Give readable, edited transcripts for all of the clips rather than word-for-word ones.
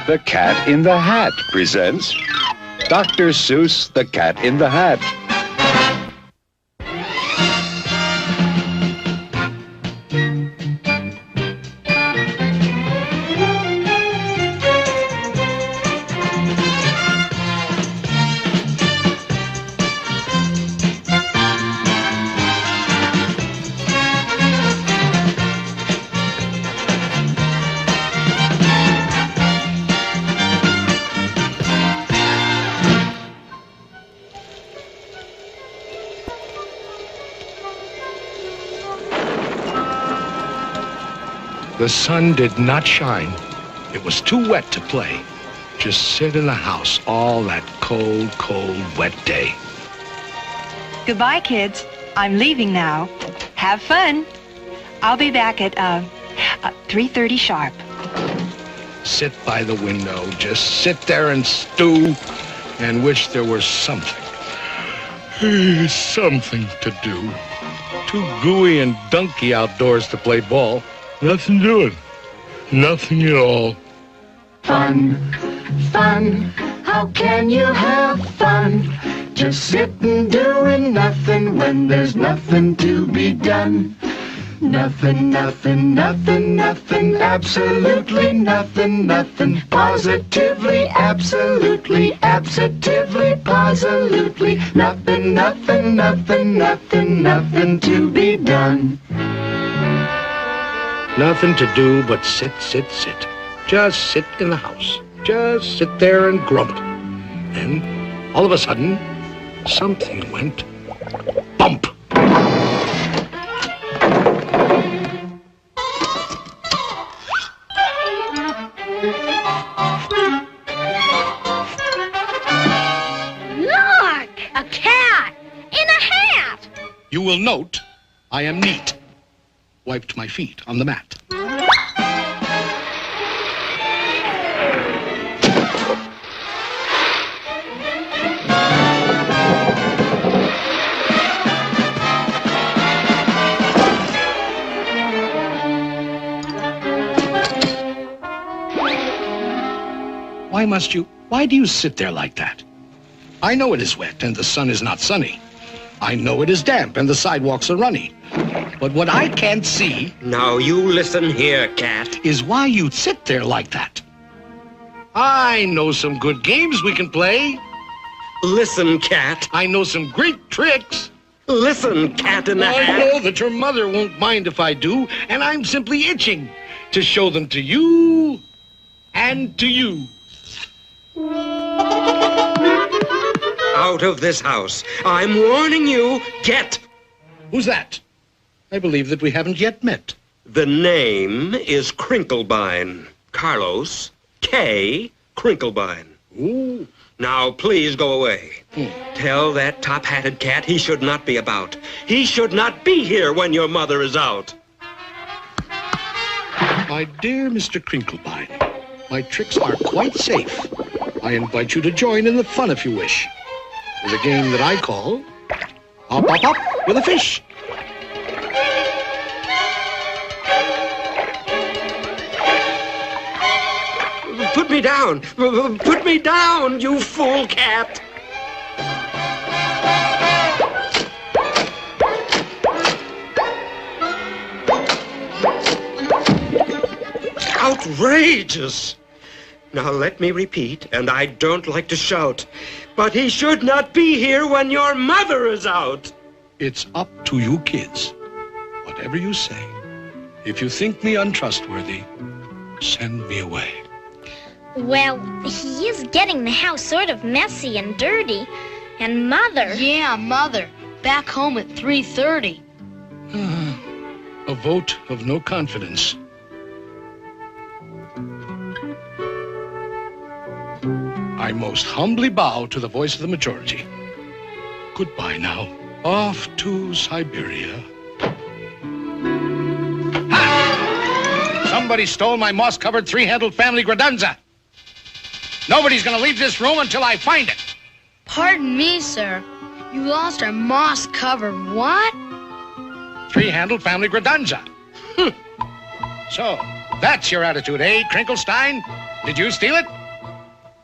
The Cat in the Hat presents Dr. Seuss, The Cat in the Hat. The sun did not shine. It was too wet to play. Just sit in the house all that cold, cold, wet day. Goodbye, kids. I'm leaving now. Have fun. I'll be back at 3:30 sharp. Sit by the window, just sit there and stew and wish there was something. Something to do. Too gooey and dunky outdoors to play ball. Nothing doing. Nothing at all. Fun, fun, how can you have fun? Just sitting doing nothing when there's nothing to be done. Nothing, nothing, nothing, nothing, absolutely nothing, nothing, positively, absolutely, absolutely, positively, nothing, nothing, nothing, nothing, nothing to be done. Nothing to do but sit, sit, sit. Just sit in the house. Just sit there and grumble. Then, all of a sudden, something went bump. Look! A cat! In a hat! You will note I am neat. Wiped my feet on the mat. Why do you sit there like that? I know it is wet and the sun is not sunny. I know it is damp and the sidewalks are runny. But what I can't see... Now you listen here, cat. ...is why you sit there like that. I know some good games we can play. Listen, cat. I know some great tricks. Listen, cat in the hat. I know that your mother won't mind if I do, and I'm simply itching to show them to you and to you. Out of this house. I'm warning you. Get. Who's that? I believe that we haven't yet met. The name is Crinklebine. Carlos K. Crinklebine. Ooh. Now, please go away. Tell that top-hatted cat he should not be about. He should not be here when your mother is out. My dear Mr. Crinklebine, my tricks are quite safe. I invite you to join in the fun if you wish. With a game that I call Hop, Hop, Hop with a Fish. Put me down! Put me down, you fool cat! Outrageous! Now let me repeat, and I don't like to shout, but he should not be here when your mother is out. It's up to you kids. Whatever you say. If you think me untrustworthy, send me away. Well, he is getting the house sort of messy and dirty. And Mother... Yeah, Mother. Back home at 3:30. A vote of no confidence. I most humbly bow to the voice of the majority. Goodbye now. Off to Siberia. Ha! Somebody stole my moss-covered three-handled family gradunza. Nobody's gonna leave this room until I find it. Pardon me, sir. You lost our moss-covered what? Three-handled family gradunza. So, that's your attitude, eh, Crinklestein? Did you steal it?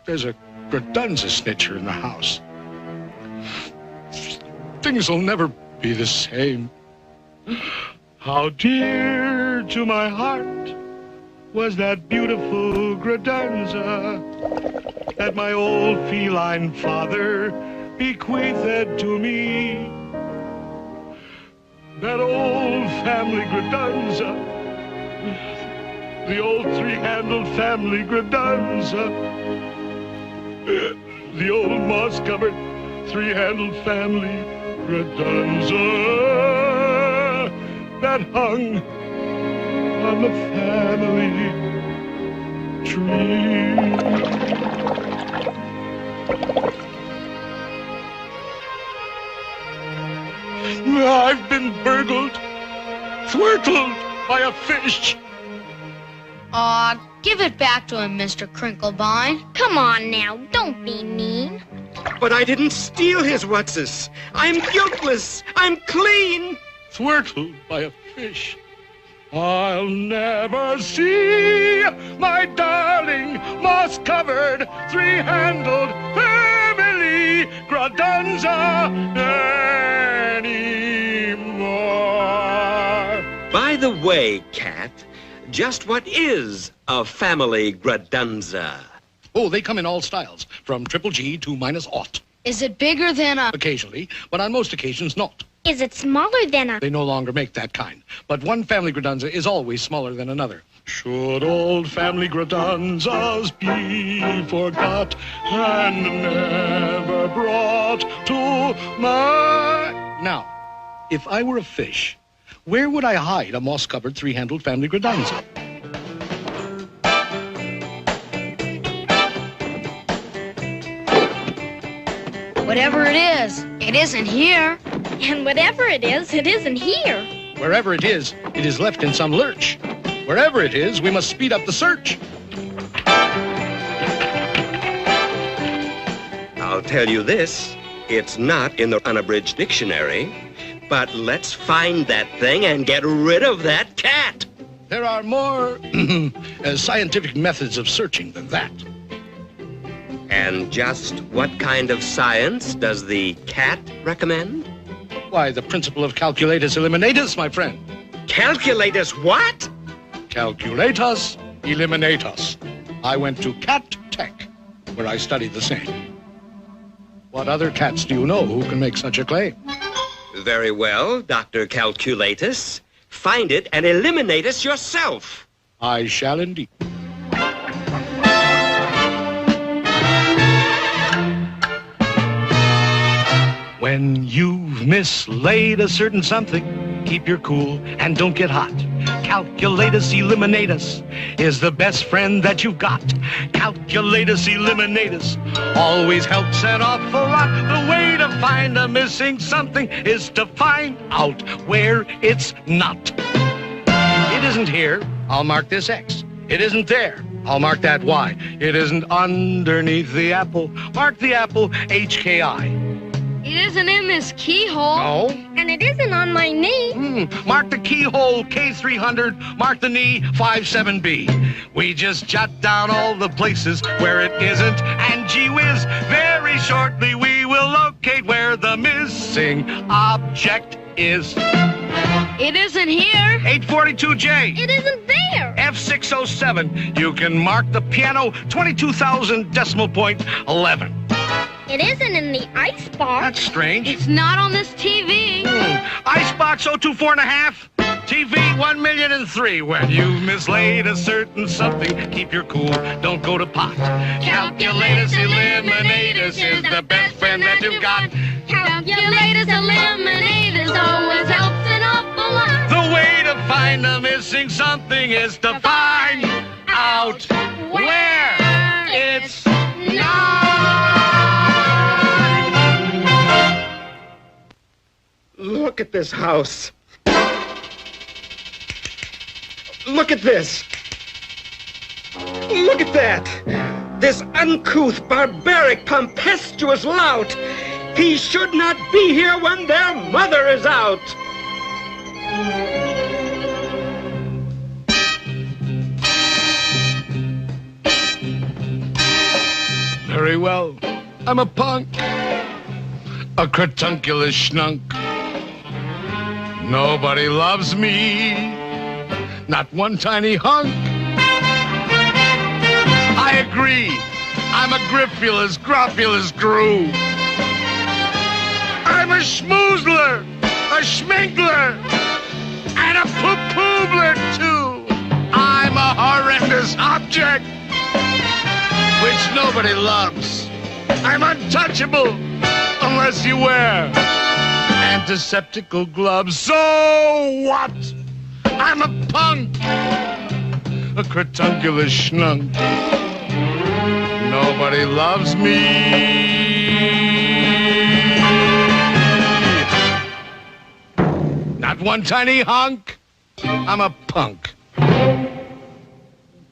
There's a Gradunza snitcher in the house. Things will never be the same. How dear to my heart was that beautiful Gradunza that my old feline father bequeathed to me. That old family Gradunza, the old three-handled family Gradunza, the old moss-covered three-handled family Gradunza that hung on the family tree. I've been burgled, thwartled by a fish. Aw, give it back to him, Mr. Crinklebine. Come on now, don't be mean. But I didn't steal his whatsis. I'm guiltless. I'm clean. Thwartled by a fish. I'll never see my darling moss-covered three-handled family Gradunza anymore. By the way, Cat, just what is a family Gradunza? Oh, they come in all styles, from triple G to -0. Is it bigger than a... Occasionally, but on most occasions not. Is it smaller than a... They no longer make that kind. But one family Gradunza is always smaller than another. Should old family Gradunzas be forgot and never brought to my... Now, if I were a fish, where would I hide a moss-covered three-handled family Gradunza? Whatever it isn't here. And whatever it isn't here. Wherever it is left in some lurch. Wherever it is, we must speed up the search. I'll tell you this, it's not in the unabridged dictionary, but let's find that thing and get rid of that cat. There are more scientific methods of searching than that. And just what kind of science does the cat recommend? Why, the principle of calculatus eliminatus, my friend. Calculatus what? Calculatus eliminatus. I went to Cat Tech, where I studied the same. What other cats do you know who can make such a claim? Very well, Dr. Calculatus. Find it and eliminate us yourself. I shall indeed. When you've mislaid a certain something, keep your cool and don't get hot. Calculatus eliminatus is the best friend that you've got. Calculatus eliminatus always helps an awful lot. The way to find a missing something is to find out where it's not. It isn't here, I'll mark this X. It isn't there, I'll mark that Y. It isn't underneath the apple, mark the apple HKI. It isn't in this keyhole. No. And it isn't on my knee. Mark the keyhole K300, mark the knee 57B. We just jot down all the places where it isn't, and gee whiz, very shortly we will locate where the missing object is. It isn't here. 842J. It isn't there. F607. You can mark the piano 22,000 decimal point 11. It isn't in the icebox. That's strange. It's not on this TV. Icebox 024.5. TV 1,000,003. When you've mislaid a certain something, keep your cool, don't go to pot. Calculatus eliminatus is the best friend that you've got. Calculatus eliminatus always helps an awful lot. The way to find a missing something is to find out where it's not. Look at this house. Look at this. Look at that. This uncouth, barbaric, tempestuous lout. He should not be here when their mother is out. Very well. I'm a punk. A cratunculous schnunk. Nobody loves me. Not one tiny hunk. I agree. I'm a griffulous, gruffulous groo. I'm a schmoozler, a schminkler, and a poo-poobler, too. I'm a horrendous object, which nobody loves. I'm untouchable, unless you wear antiseptical gloves. So what? I'm a punk, a cratunculous schnunk. Nobody loves me. Not one tiny hunk. I'm a punk.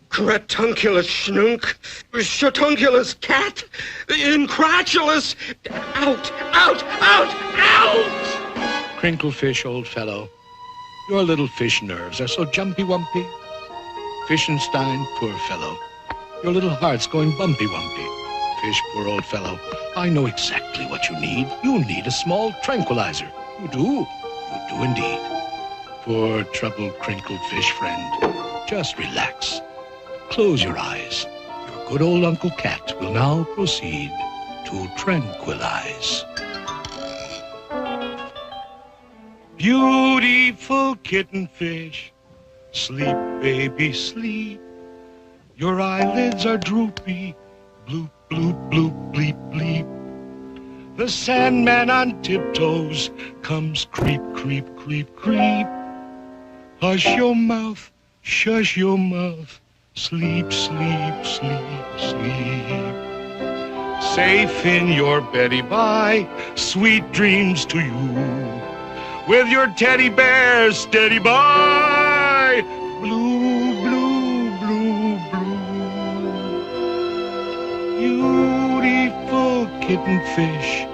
Cratunculous schnunk, shatunculous cat, incratulous, out, out, out, out! Crinklefish, old fellow, your little fish nerves are so jumpy-wumpy. Fishenstein, poor fellow, your little heart's going bumpy-wumpy. Fish, poor old fellow, I know exactly what you need. You need a small tranquilizer. You do. You do indeed. Poor troubled crinkled fish friend, just relax. Close your eyes. Your good old Uncle Cat will now proceed to tranquilize. Beautiful kitten fish, sleep, baby, sleep. Your eyelids are droopy, bloop, bloop, bloop, bleep, bleep. The Sandman on tiptoes comes creep, creep, creep, creep. Hush your mouth, shush your mouth. Sleep, sleep, sleep, sleep. Safe in your beddy by, sweet dreams to you. With your teddy bear steady by, blue, blue, blue, blue. Beautiful kitten fish,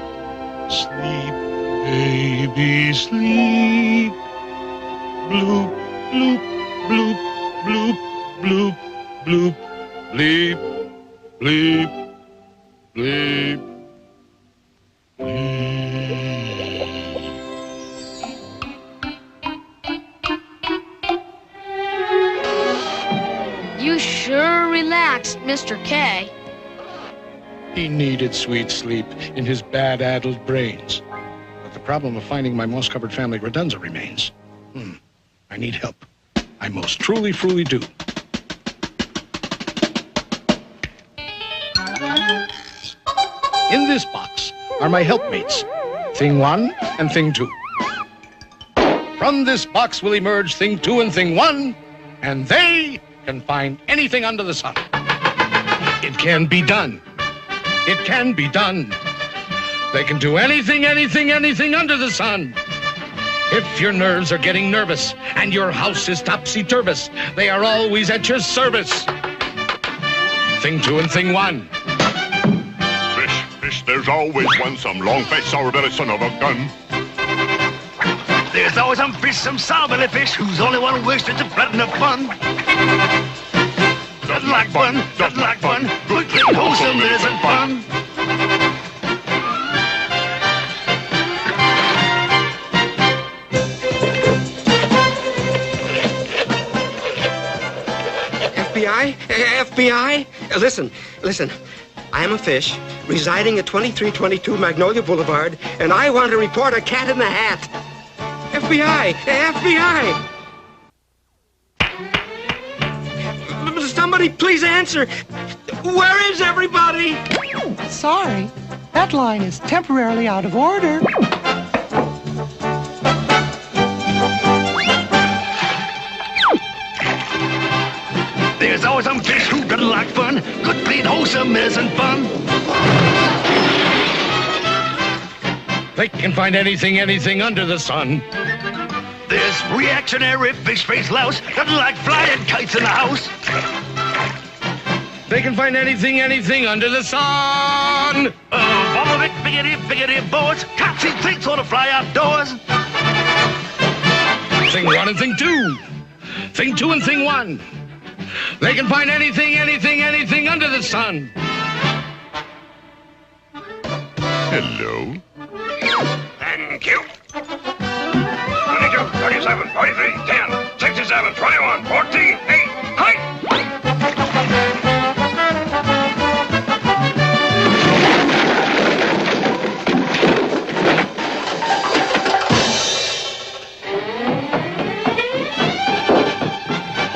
sleep, baby, sleep. Bloop, bloop, bloop, bloop, bloop. Bloop, bleep, bleep, bleep, bleep. You sure relaxed, Mr. K. He needed sweet sleep in his bad-addled brains. But the problem of finding my moss-covered family redunza remains. I need help. I most truly do. In this box are my helpmates, Thing 1 and Thing 2. From this box will emerge Thing 2 and Thing 1, and they can find anything under the sun. It can be done. It can be done. They can do anything, anything, anything under the sun. If your nerves are getting nervous and your house is topsy-turvous, they are always at your service. Thing 2 and Thing 1. Fish, there's always one, some long face, sour belly son of a gun. There's always some fish, some sour belly fish, who's only one wish to flatten up fun. Doesn't like fun, doesn't like fun, good, clean, wholesome, isn't fun. FBI? Listen. I am a fish residing at 2322 Magnolia Boulevard, and I want to report a cat in the hat. FBI! Somebody please answer. Where is everybody? Sorry, that line is temporarily out of order. There's always some fish who doesn't like fun. Good, clean, wholesome isn't fun. They can find anything, anything under the sun. This reactionary fish face louse doesn't like flying kites in the house. They can find anything, anything under the sun. Follow it, biggity boards. Can't see things on to fly outdoors. Thing 1 and Thing 2. Thing 2 and Thing 1. They can find anything, anything, anything under the sun. Hello. Thank you. 22, 37, 43, 10, 67, 21, 14, 8, height!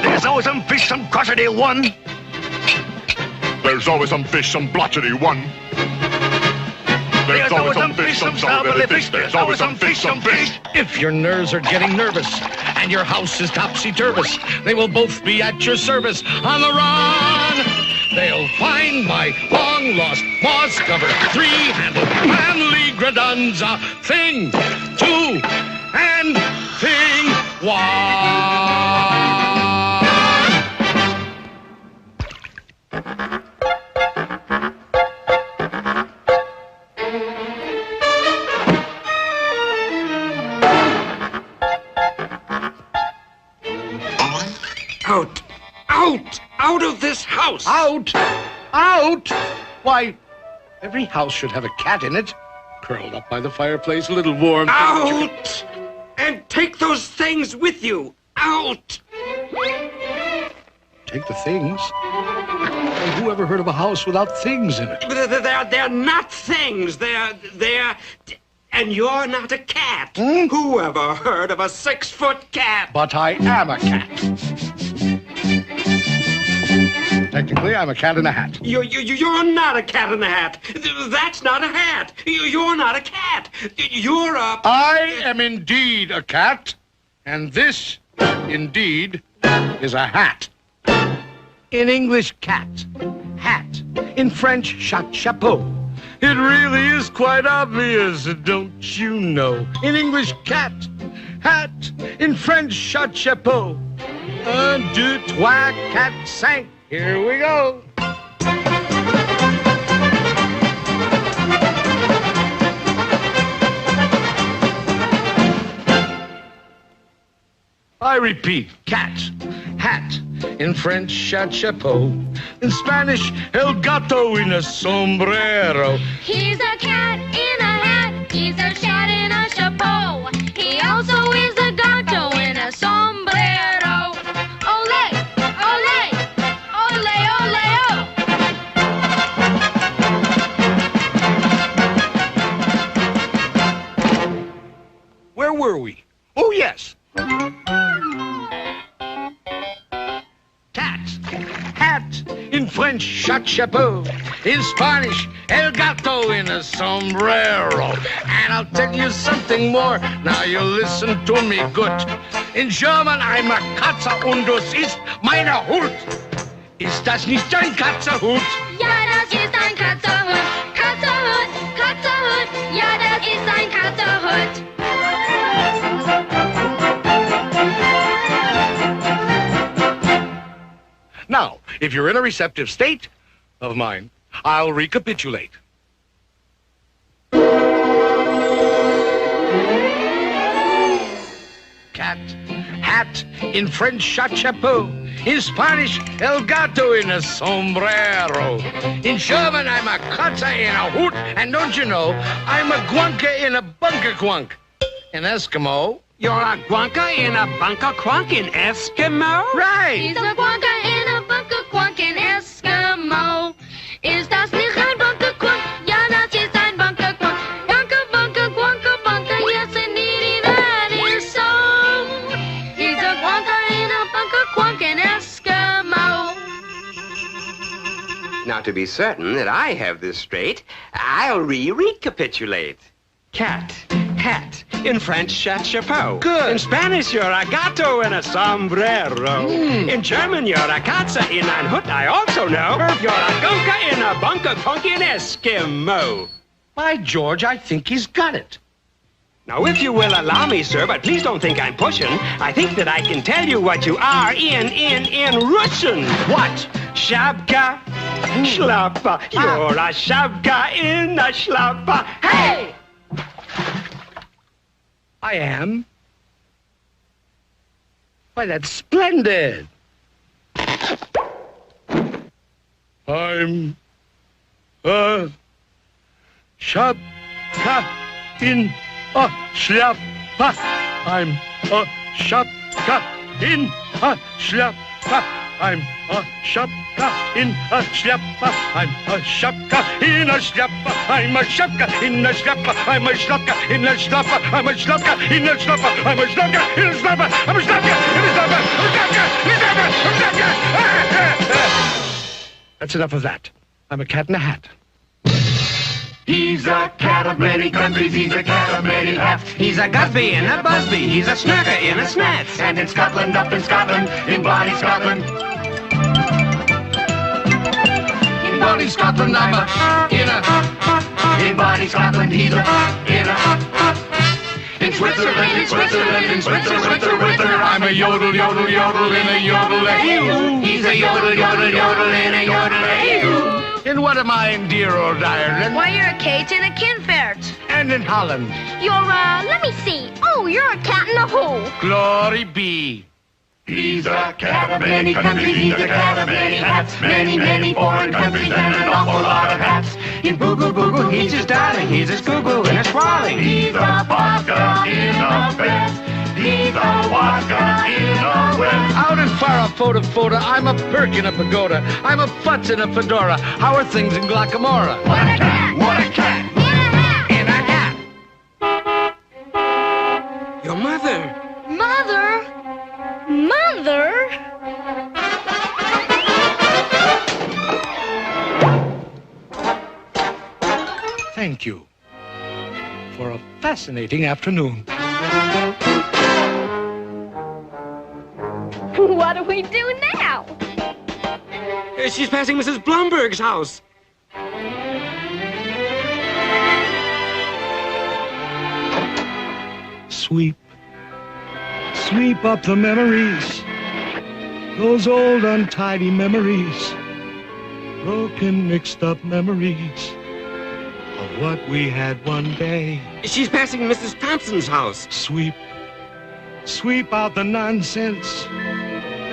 There's always some fish, some crotchety one. There's always some fish, some blotchety one. There's always some fish, some sour-belly fish. There's always some fish, some fish. If your nerves are getting nervous and your house is topsy-turvous, they will both be at your service on the run. They'll find my long-lost moss-covered three-handled family gradunza thing, two, and thing one. Out! Out! Out of this house! Out! Out! Why, every house should have a cat in it. Curled up by the fireplace, a little warm. Out! And take those things with you! Out! Take the things? Well, who ever heard of a house without things in it? They're not things. They're... And you're not a cat. Who ever heard of a 6-foot cat? But I am a cat. Technically, I'm a cat in a hat. You're not a cat in a hat. That's not a hat. You're not a cat. You're a... I am indeed a cat, and this, indeed, is a hat. In English, cat. Hat. In French, chat chapeau. It really is quite obvious, don't you know? In English, cat. Hat. In French, chat chapeau. 1, 2, 3, 4, 5. Here we go. I repeat, cat, hat. In French, chat chapeau. In Spanish, el gato en a sombrero. He's a cat in a hat. He's a cat in a chapeau. He also is a gato in a sombrero. Ole, ole, ole, ole, oh. Where were we? Oh, yes. Cat, hat, in French, chat chapeau. In Spanish, el gato in a sombrero. And I'll tell you something more. Now you listen to me good. In German, I'm a Katze und das ist meine Hut. Ist das nicht ein Katzerhut? Ja, das ist ein Katzerhut. Katzerhut, Katzerhut. Ja, das ist ein Katzerhut. Now, if you're in a receptive state of mind, I'll recapitulate. Cat, hat, in French, chat chapeau. In Spanish, el gato in a sombrero. In German, I'm a Katze in a hoot. And don't you know, I'm a guanka in a bunker quunk. In Eskimo, You're a guanka in a bunker quunk in Eskimo? right. He's a guanka in a bunker quunk in Eskimo. Ist das nicht ein bunker quunk? Ja, das ist ein bunker quunk. Bunker, bunker, guanka, bunker. Yes, indeed, that is so. He's a guanka in a bunker quunk in Eskimo. Now, to be certain that I have this straight, I'll recapitulate. Cat, hat, in French, chat chapeau. Good. In Spanish, you're a gato in a sombrero. In German, you're a Katze in ein Hut, I also know. You're a gunka in a bunker quunk in Eskimo. By George, I think he's got it. Now, if you will allow me, sir, but please don't think I'm pushing, I think that I can tell you what you are in Russian. What? Shabka, shlappa. You're a shabka in a shlappa. Hey! I am. Why, that's splendid. I'm a Shapka in a Schlappa. I'm a Shapka in a Schlappa. I'm a Shapka in a Schlappa. I'm a Shapka in a Schlappa. I'm a Shapka in a Schlappa. I'm a Shapka in a Schlappa. I'm a Shapka in a Schlappa. I'm a Shapka in a Schlappa. I'm a Shapka in a Schlappa. I'm a Shapka. That's enough of that. I'm a cat in a hat. He's a cat of many countries, he's a cat of many hats. He's a Gusby in a Busby, he's a Snurker in a Snats. And in Scotland, up in Scotland, in Bonnie Scotland. In Bonnie Scotland, I'm a in Bonnie Scotland, he's a in Switzerland, in Switzerland, in Switzerland, I'm a yodel, yodel, yodel in a yodel-a-hoo. He's a yodel, yodel, yodel in a yodel-a-hoo. And what am I in dear old Ireland? Why, you're a Kate in a Kinfert. And in Holland. You're, let me see. Oh, you're a cat in a hole. Glory be. He's a cat of many countries, he's a cat of many hats. Many, many foreign countries and an awful lot of hats. In Boo-Goo, Boo-Goo, he's his darling, he's his Goo-Goo and a Swalling. He's a Bosca in a vest. He's a Bosca in a vest. Out in Farah, I'm a Perk in a pagoda. I'm a Futz in a fedora. How are things in Glockamora? What a cat, what a cat. In a hat. Your mother. Mother? Mother? Thank you for a fascinating afternoon. What do we do now? She's passing Mrs. Blomberg's house. Sweep. Sweep up the memories. Those old untidy memories. Broken, mixed up memories of what we had one day. She's passing Mrs. Thompson's house. Sweep. Sweep out the nonsense.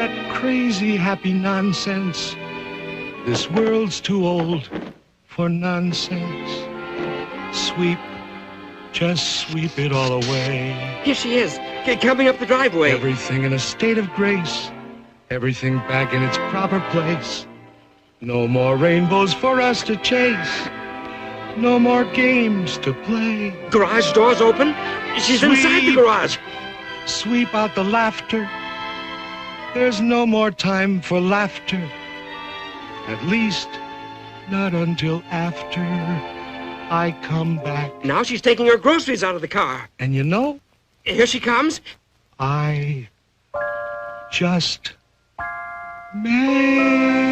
That crazy happy nonsense. This world's too old for nonsense. Sweep. Just sweep it all away. Here she is, coming up the driveway. Everything in a state of grace. Everything back in its proper place. No more rainbows for us to chase. No more games to play. Garage door's open. She's inside the garage. Sweep out the laughter. There's no more time for laughter. At least, not until after I come back. Now she's taking her groceries out of the car. And you know? Here she comes. I just may.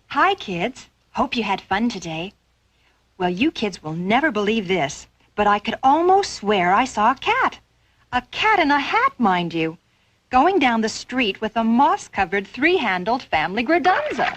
Hi, kids. Hope you had fun today. Well, you kids will never believe this, but I could almost swear I saw a cat. A cat in a hat, mind you, going down the street with a moss-covered, three-handled family gradunza.